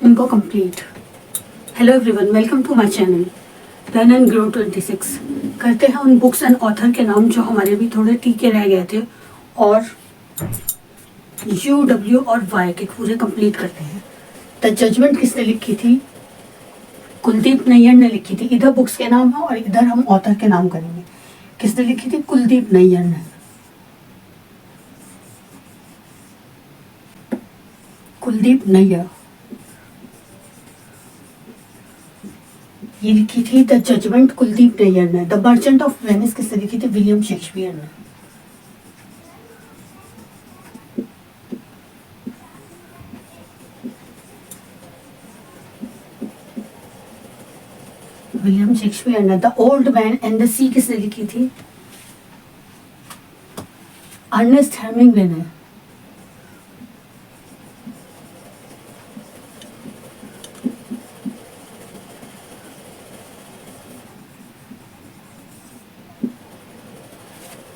उनको complete. Hello everyone, welcome to my channel learn and grow 26। करते हैं उन बुक्स एंड ऑथर के नाम जो हमारे भी थोड़े टीके रह गए थे और U, W और Y के पूरे कंप्लीट करते हैं। द जजमेंट किसने लिखी थी? कुलदीप नैयर ने लिखी थी। इधर बुक्स के नाम है और इधर हम ऑथर के नाम करेंगे। किसने लिखी थी? कुलदीप नैयर ने। कुलदीप नैयर ये लिखी थी द जजमेंट, कुलदीप नैयर ने। द मर्चेंट ऑफ वेनिस किसने लिखी थी? विलियम शेक्सपियर ने। विलियम शेक्सपियर ने। The old man and the sea किसने लिखी थी? अर्नेस्ट हेमिंग्वे ने।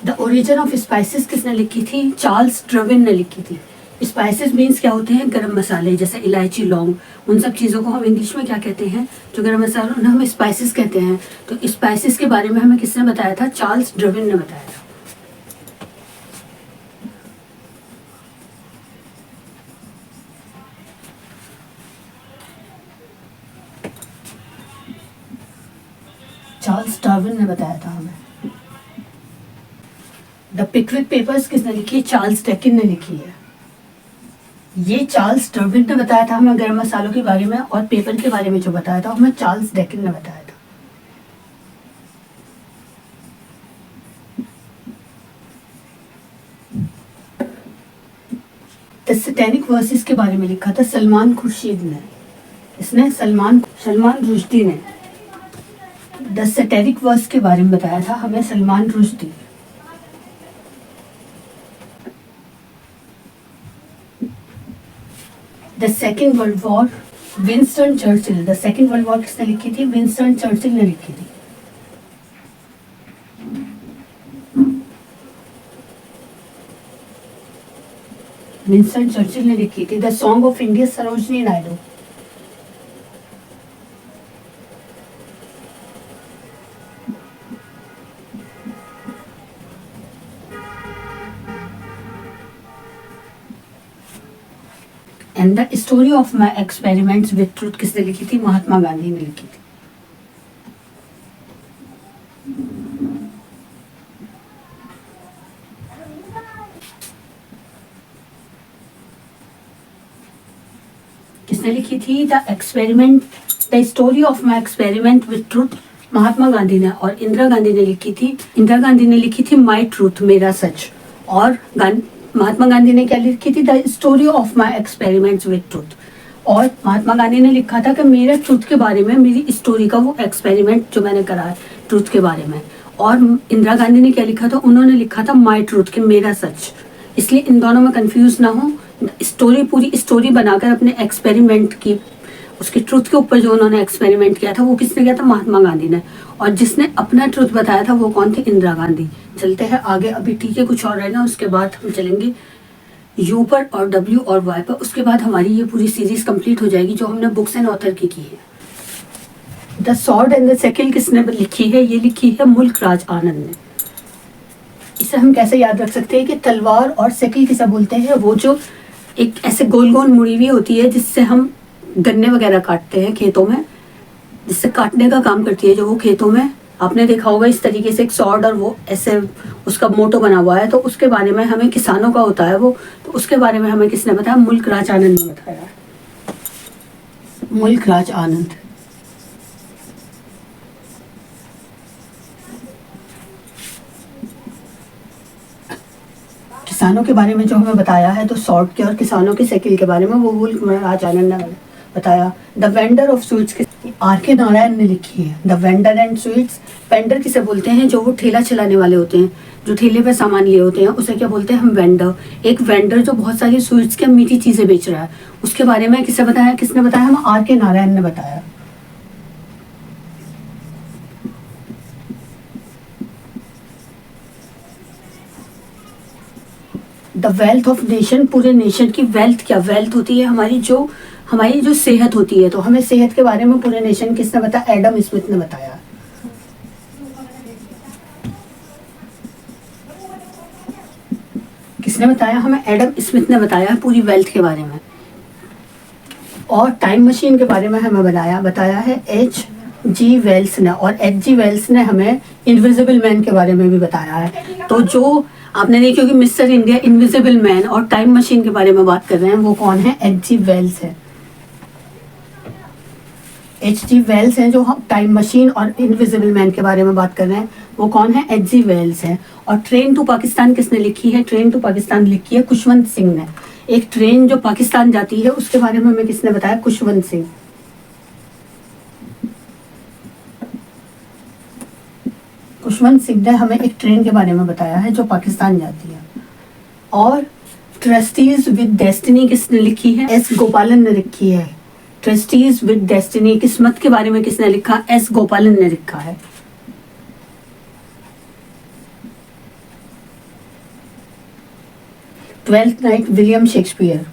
द ओरिजिन ऑफ स्पाइसेस किसने लिखी थी? चार्ल्स डार्विन ने लिखी थी। स्पाइसेस मीन्स क्या होते हैं? गरम मसाले, जैसे इलायची, लौंग, उन सब चीज़ों को हम इंग्लिश में क्या कहते हैं? जो गरम मसाला, उन्हें हम स्पाइसेस कहते हैं। तो स्पाइसेस के बारे में हमें किसने बताया था? चार्ल्स डार्विन ने बताया था। चार्ल्स डार्विन ने बताया था हमें। द पिकविक पेपर्स किसने लिखी है? चार्ल्स डिकेंस ने लिखी है। ये चार्ल्स डार्विन ने बताया था हमें गरम मसालों के बारे में, और पेपर के बारे में जो बताया था हमें चार्ल्स डिकेंस ने बताया था। द सैटेनिक वर्सेस के बारे में लिखा था सलमान खुर्शीद ने। इसने सलमान रुश्दी ने। द सैटेनिक वर्स के बारे में बताया था हमें Salman Rushdie. The second world war, Winston Churchill. The second world war किसने लिखी थी? विंस्टन चर्चिल ने लिखी थी। विंस्टन चर्चिल ने लिखी थी। The song of India, Sarojini Naidu. And the story of my experiments with truth किसने लिखी थी? महात्मा गांधी ने लिखी थी। किसने लिखी थी? The story of my experiment with truth, Mahatma Gandhi ने। और इंदिरा गांधी ने लिखी थी माई ट्रूथ, मेरा सच। और महात्मा गांधी ने क्या लिखी थी? The story of my experiments with truth. और महात्मा गांधी ने लिखा था कि मेरे ट्रूथ के बारे में, मेरी स्टोरी का वो एक्सपेरिमेंट जो मैंने करा है ट्रूथ के बारे में। और इंदिरा गांधी ने क्या लिखा था? उन्होंने लिखा था माई ट्रूथ, कि मेरा सच। इसलिए इन दोनों में कंफ्यूज ना हो। स्टोरी, पूरी स्टोरी बनाकर अपने एक्सपेरिमेंट की, उसके ट्रूथ के ऊपर जो उन्होंने एक्सपेरिमेंट किया था वो किसने किया था? महात्मा गांधी ने। और जिसने अपना ट्रूथ बताया था वो कौन थे? इंदिरा गांधी। चलते हैं आगे, अभी ठीक है कुछ और रहेगा, उसके बाद हम चलेंगे यू पर और डब्ल्यू और वाई पर। उसके बाद हमारी ये पूरी सीरीज कंप्लीट हो जाएगी जो हमने बुक्स एंड ऑथर की है। द सॉर्ड एंड द सेकिल किसने लिखी है? ये लिखी है मुल्क राज आनंद ने। इसे हम कैसे याद रख सकते हैं कि तलवार और सेकिल किसे बोलते हैं? वो जो एक ऐसे गोल गोल मुड़ी हुई होती है जिससे हम गन्ने वगैरह काटते हैं खेतों में, जिससे काटने का काम करती है जो वो खेतों में, आपने देखा होगा इस तरीके से एक सॉर्ड और वो ऐसे उसका मोटो बना हुआ है। तो उसके बारे में हमें, किसानों का होता है वो, तो उसके बारे में हमें किसने बताया? मुल्क राज आनंद ने बताया। मुल्क राज आनंद। किसानों के बारे में जो हमें बताया है, तो सॉर्ड के और किसानों के साइकिल के बारे में वो मुल्क राज आनंद ने बताया। The vendor of sweets R.K. Narayan ने लिखी है। The vendor and sweets. Vendor किसे बोलते हैं? जो वो ठेला चलाने वाले होते हैं, जो ठेले पे सामान लिए होते हैं, उसे क्या बोलते हैं हम? वेंडर। एक वेंडर जो बहुत सारी स्वीट्स की मीठी चीजें बेच रहा है, उसके बारे में किसे बताया? किसने बताया? हम R.K. नारायण ने बताया। The wealth of nation. पूरे नेशन की वेल्थ क्या? वेल्थ होती है हमारी जो हमारी जो सेहत होती है, तो हमें सेहत के बारे में पूरे नेशन किसने बताया? एडम स्मिथ ने बताया। किसने बताया हमें? एडम स्मिथ ने बताया पूरी वेल्थ के बारे में। और टाइम मशीन के बारे में हमें बताया है एच जी वेल्स ने, और एच जी वेल्स ने हमें इनविजिबल मैन के बारे में भी बताया है। तो जो आपने देखिए कि मिस्टर इंडिया, इनविजिबल मैन और टाइम मशीन के बारे में बात कर रहे हैं, वो कौन है? एच जी वेल्स है। एच जी वेल्स हैं जो हम टाइम मशीन और इनविजिबल मैन के बारे में बात कर रहे हैं, वो कौन है? एच जी वेल्स है। और ट्रेन टू पाकिस्तान किसने लिखी है? ट्रेन टू पाकिस्तान लिखी है खुशवंत सिंह ने। एक ट्रेन जो पाकिस्तान जाती है उसके बारे में हमें किसने बताया? खुशवंत सिंह। खुशवंत सिंह ने हमें एक ट्रेन के बारे में बताया है जो पाकिस्तान जाती है। और ट्रस्टीज विद डेस्टिनी किसने लिखी है? एस गोपालन ने लिखी है। ट्रस्टीज विद डेस्टिनी, किस्मत के बारे में किसने लिखा? एस गोपालन ने लिखा है। Twelfth night William Shakespeare.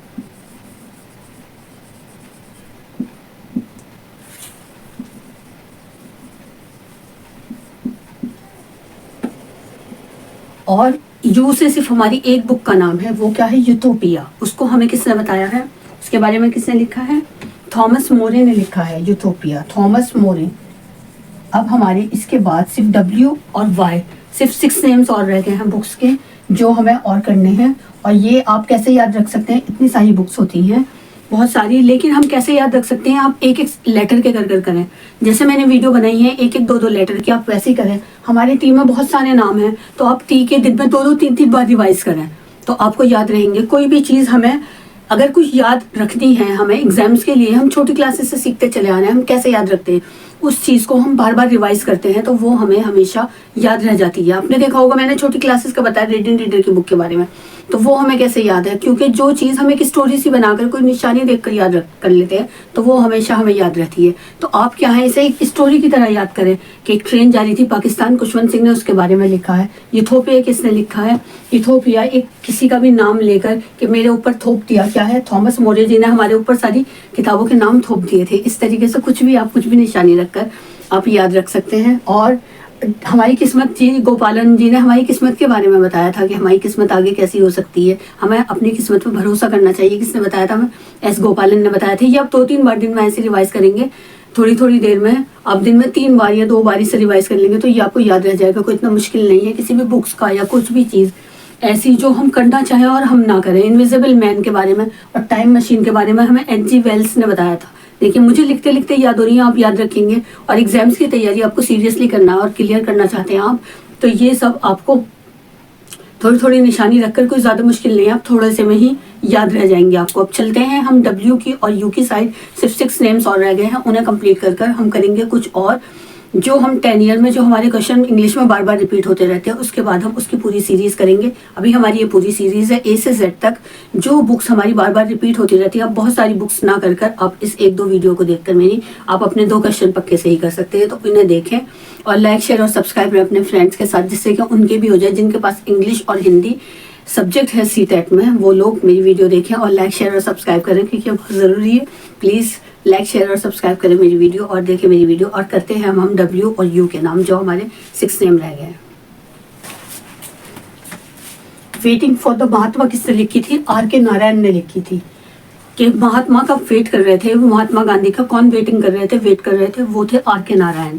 और यू से सिर्फ हमारी एक बुक का नाम है, वो क्या है? यूटोपिया। उसको हमें किसने बताया है? उसके बारे में किसने लिखा है? थॉमस मोरे ने लिखा है यूटोपिया, थॉमस मोरे। अब हमारे इसके बाद सिर्फ डब्ल्यू और वाई, सिर्फ 6 नेम्स और रह गए हैं बुक्स के जो हमें और करने हैं। और ये आप कैसे याद रख सकते हैं? इतनी सारी बुक्स होती हैं, बहुत सारी, लेकिन हम कैसे याद रख सकते हैं? आप एक एक लेटर के कर करें। जैसे मैंने वीडियो बनाई है एक एक दो दो लेटर की, आप वैसे ही करें। हमारी टीम में बहुत सारे नाम हैं, तो आप टी के दिन में 2-2 3-3 बार रिवाइज करें, तो आपको याद रहेंगे। कोई भी चीज़ हमें अगर कुछ याद रखनी है, हमें एग्जाम्स के लिए, हम छोटी क्लासेस से सीखते चले आ रहे हैं, हम कैसे याद रखते हैं? उस चीज़ को हम बार बार रिवाइज करते हैं, तो वो हमें हमेशा याद रह जाती है। आपने देखा होगा मैंने छोटी क्लासेस का बताया रीडिंग रीडर की बुक के बारे में, तो वो हमें कैसे याद है? क्योंकि जो चीज़ हमें एक स्टोरी सी बनाकर कोई निशानी देखकर याद कर लेते हैं, तो वो हमेशा हमें याद रहती है। तो आप क्या है, इसे एक स्टोरी की तरह याद करें कि एक ट्रेन जा रही थी पाकिस्तान, खुशवंत सिंह ने उसके बारे में लिखा है। यूथोपिया किसने लिखा है? यूथोपिया एक किसी का भी नाम लेकर कि मेरे ऊपर थोप दिया, क्या है? थॉमस मोरे जी ने हमारे ऊपर सारी किताबों के नाम थोप दिए थे। इस तरीके से कुछ भी आप कुछ भी निशानी रखकर आप याद रख सकते हैं। और हमारी किस्मत जी, गोपालन जी ने हमारी किस्मत के बारे में बताया था कि हमारी किस्मत आगे कैसी हो सकती है, हमें अपनी किस्मत पर भरोसा करना चाहिए। किसने बताया था? हमें एस गोपालन ने बताया था। ये आप 2-3 बार दिन में ऐसे रिवाइज करेंगे, थोड़ी थोड़ी देर में आप दिन में 3 बार या 2 बार से रिवाइज कर लेंगे, तो ये आपको याद रह जाएगा। कोई इतना मुश्किल नहीं है किसी भी बुक्स का या कुछ भी चीज़ ऐसी जो हम करना चाहें और हम ना करें। इनविजिबल मैन के बारे में और टाइम मशीन के बारे में हमें एच जी वेल्स ने बताया था। देखिए मुझे लिखते लिखते याद हो रही है, आप याद रखेंगे। और एग्जाम्स की तैयारी आपको सीरियसली करना है और क्लियर करना चाहते हैं आप, तो ये सब आपको थोड़ी थोड़ी निशानी रखकर, कोई ज़्यादा मुश्किल नहीं है, आप थोड़े से में ही याद रह जाएंगे आपको। अब चलते हैं हम डब्ल्यू की और यू की साइड। सिर्फ 6 नेम्स और रह गए हैं, उन्हें कंप्लीट कर हम करेंगे कुछ और। जो हम 10 ईयर में जो हमारे क्वेश्चन इंग्लिश में बार बार रिपीट होते रहते हैं, उसके बाद हम उसकी पूरी सीरीज़ करेंगे। अभी हमारी ये पूरी सीरीज़ है A से Z तक, जो बुक्स हमारी बार बार रिपीट होती रहती है। आप बहुत सारी बुक्स ना कर आप इस 1-2 वीडियो को देखकर मेरी आप अपने 2 क्वेश्चन पक्के सही कर सकते हैं। तो इन्हें देखें और लाइक शेयर और सब्सक्राइब करें अपने फ्रेंड्स के साथ, जिससे कि उनके भी हो जाए। जिनके पास इंग्लिश और हिंदी सब्जेक्ट है CTET में, वो लोग मेरी वीडियो देखें और लाइक शेयर और सब्सक्राइब करें, क्योंकि बहुत ज़रूरी है। प्लीज़ लाइक शेयर और सब्सक्राइब करें मेरी वीडियो और देखें मेरी वीडियो। और करते हैं हम W और U के नाम, जो हमारे 6 नेम रह गए हैं। वेटिंग फॉर द महात्मा किसने लिखी थी? R.K. नारायण ने लिखी थी। कि महात्मा का वेट कर रहे थे, महात्मा गांधी का कौन वेटिंग कर रहे थे, वेट कर रहे थे, वो थे R.K. नारायण।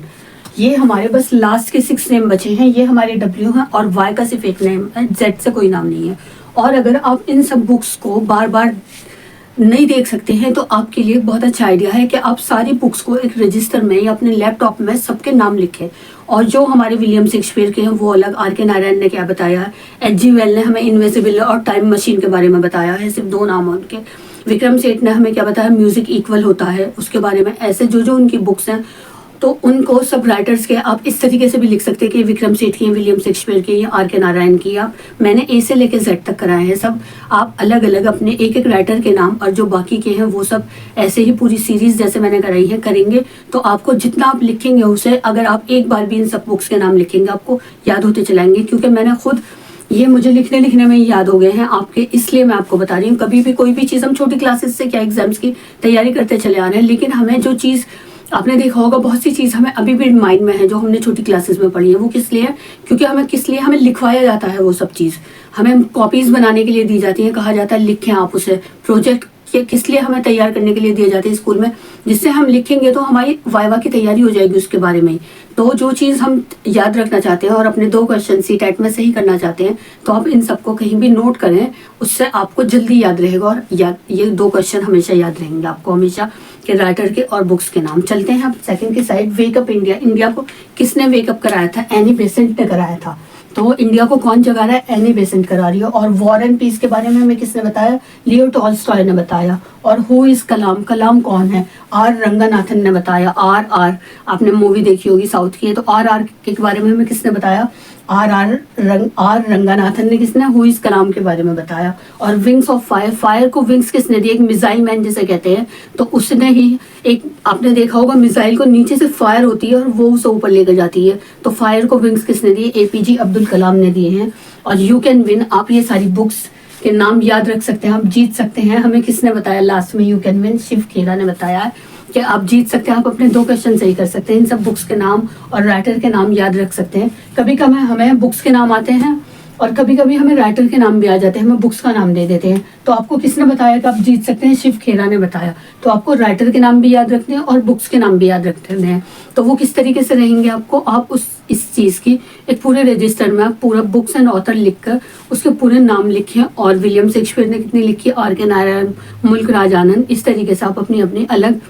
ये हमारे बस लास्ट के 6 नेम बचे हैं। ये हमारे W हैं और Y का सिर्फ एक नेम है, Z से कोई नाम नहीं है। और अगर आप इन सब बुक्स को बार बार नहीं देख सकते हैं, तो आपके लिए बहुत अच्छा आइडिया है कि आप सारी बुक्स को एक रजिस्टर में या अपने लैपटॉप में सबके नाम लिखें। और जो हमारे विलियम शेक्सपियर के हैं वो अलग, R.K. नारायण ने क्या बताया है, H.G. वेल ने हमें इनविजिबल और टाइम मशीन के बारे में बताया है, सिर्फ 2 नाम उनके। विक्रम सेठ ने हमें क्या बताया, म्यूजिक इक्वल होता है, उसके बारे में। ऐसे जो जो उनकी बुक्स हैं, तो उनको सब राइटर्स के आप इस तरीके से भी लिख सकते हैं कि विक्रम सेठ की, विलियम शेक्सपियर की, या R.K. नारायण की। आप मैंने A से लेकर Z तक कराए हैं सब। आप अलग अलग अपने एक एक राइटर के नाम और जो बाकी के हैं वो सब ऐसे ही पूरी सीरीज जैसे मैंने कराई है करेंगे। तो आपको जितना आप लिखेंगे उसे, अगर आप एक बार भी इन सब बुक्स के नाम लिखेंगे, आपको याद होते चलाएंगे। क्योंकि मैंने खुद ये मुझे लिखने में ही याद हो गए हैं आपके, इसलिए मैं आपको बता रही हूँ। कभी भी कोई भी चीज़ हम छोटी क्लासेस से क्या एग्जाम्स की तैयारी करते चले आ रहे हैं, लेकिन हमें जो चीज़ आपने देखा होगा, बहुत सी चीज़ हमें अभी भी माइंड में है जो हमने छोटी क्लासेस में पढ़ी है। वो किस लिए है? क्योंकि हमें लिखवाया जाता है। वो सब चीज़ हमें कॉपीज़ बनाने के लिए दी जाती है, कहा जाता है लिखें आप उसे। प्रोजेक्ट किस लिए हमें तैयार करने के लिए दिए जाते हैं स्कूल में, जिससे हम लिखेंगे तो हमारी वाइवा की तैयारी हो जाएगी उसके बारे में। तो जो चीज़ हम याद रखना चाहते हैं और अपने 2 क्वेश्चन सीटेट में सही करना चाहते हैं, तो आप इन सबको कहीं भी नोट करें, उससे आपको जल्दी याद रहेगा। और ये 2 क्वेश्चन हमेशा याद रहेंगे आपको हमेशा, के राइटर के और बुक्स के नाम। चलते हैं अब सेकंड की साइड। Wake up India. इंडिया को किसने वेकअप कराया था? एनी बेसेंट ने कराया था। तो इंडिया को कौन जगा रहा है? एनी बेसेंट करा रही है। और वॉर एंड पीस के बारे में हमें किसने बताया? लियो टॉल्स्टॉय ने बताया। और हु इज कलाम? कलाम कौन है? आर रंगनाथन ने बताया। आर आपने मूवी देखी होगी साउथ की है, तो आर के बारे में हमें किसने बताया? आर रंगनाथन ने किसने हु इज कलाम के बारे में बताया। और विंग्स ऑफ फायर, फायर को विंग्स किसने दी? एक मिसाइल मैन जिसे कहते हैं, तो उसने ही एक, आपने देखा होगा मिसाइल को नीचे से फायर होती है और वो उसे ऊपर लेकर जाती है, तो फायर को विंग्स किसने दिए? एपीजे अब्दुल कलाम ने दिए हैं। और यू कैन विन, आप ये सारी बुक्स के नाम याद रख सकते हैं, आप जीत सकते हैं। हमें किसने बताया लास्ट में? यू कैन विन, शिव खेरा ने बताया कि आप जीत सकते हैं, आप अपने 2 क्वेश्चन सही कर सकते हैं। इन सब बुक्स के नाम और राइटर के नाम याद रख सकते हैं। कभी कभी हमें बुक्स के नाम आते हैं और कभी कभी हमें राइटर के नाम भी आ जाते हैं, हमें बुक्स का नाम दे देते हैं। तो आपको किसने बताया कि आप जीत सकते हैं? शिव खेरा ने बताया। तो आपको राइटर के नाम भी याद रखने हैं और बुक्स के नाम भी याद रखने हैं। तो वो किस तरीके से रहेंगे आपको, आप इस चीज़ की एक पूरे रजिस्टर में आप पूरा बुक्स एंड ऑथर लिखकर उसके पूरे नाम लिखें। और विलियम शेक्सपियर ने कितनी लिखी, आर के नारायण, मुल्क राज आनंद, इस तरीके से आप अपनी अपनी अलग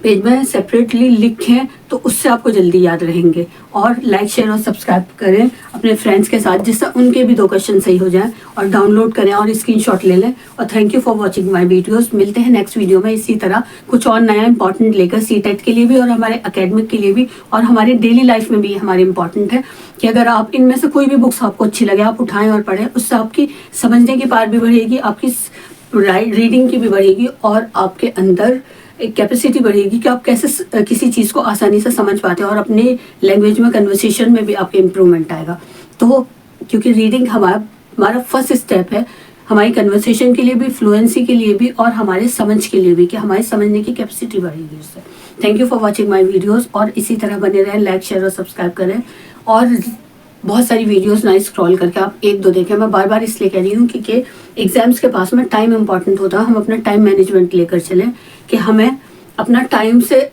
पेज में सेपरेटली लिखें, तो उससे आपको जल्दी याद रहेंगे। और लाइक शेयर और सब्सक्राइब करें अपने फ्रेंड्स के साथ, जिससे उनके भी 2 क्वेश्चन सही हो जाएं। और डाउनलोड करें और स्क्रीनशॉट ले लें। और thank you for watching my videos. मिलते हैं नेक्स्ट वीडियो में इसी तरह कुछ और नया इंपॉर्टेंट लेकर, सीटेट के लिए भी और हमारे एकेडमिक के लिए भी और हमारे डेली लाइफ में भी हमारे इंपॉर्टेंट है कि अगर आप इनमें से कोई भी बुक्स आपको अच्छी लगे, आप उठाएं और पढ़ें। उससे आपकी समझने की पार भी बढ़ेगी, आपकी रीडिंग की भी बढ़ेगी और आपके अंदर एक कैपेसिटी बढ़ेगी कि आप कैसे किसी चीज़ को आसानी से समझ पाते हैं और अपने लैंग्वेज में, कन्वर्सेशन में भी आपके इम्प्रूवमेंट आएगा। तो क्योंकि रीडिंग हमारा फर्स्ट स्टेप है, हमारी कन्वर्सेशन के लिए भी, फ्लुएंसी के लिए भी और हमारे समझ के लिए भी, कि हमारे समझने की कैपेसिटी बढ़ेगी उससे। Thank you for watching my videos. और इसी तरह बने रहें, लाइक शेयर और सब्सक्राइब करें। और बहुत सारी वीडियोस ना स्क्रॉल करके आप 1-2 देखें। मैं बार बार इसलिए कह रही हूँ क्योंकि एग्जाम्स के पास में टाइम इंपॉर्टेंट होता है। हम अपना टाइम मैनेजमेंट लेकर चलें कि हमें अपना टाइम से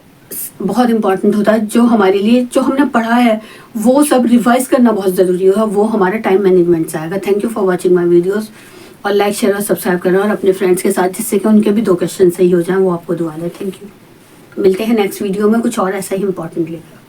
बहुत इंपॉर्टेंट होता है। जो हमारे लिए जो हमने पढ़ा है वो सब रिवाइज करना बहुत ज़रूरी है, वो हमारे टाइम मैनेजमेंट से आएगा। Thank you for watching my videos. और लाइक शेयर और सब्सक्राइब करें और अपने फ्रेंड्स के साथ, जिससे कि उनके भी 2 क्वेश्चन सही हो जाएं, वो आपको दुआ दें। Thank you. मिलते हैं नेक्स्ट वीडियो में कुछ और ऐसा ही इंपॉर्टेंट लेकर।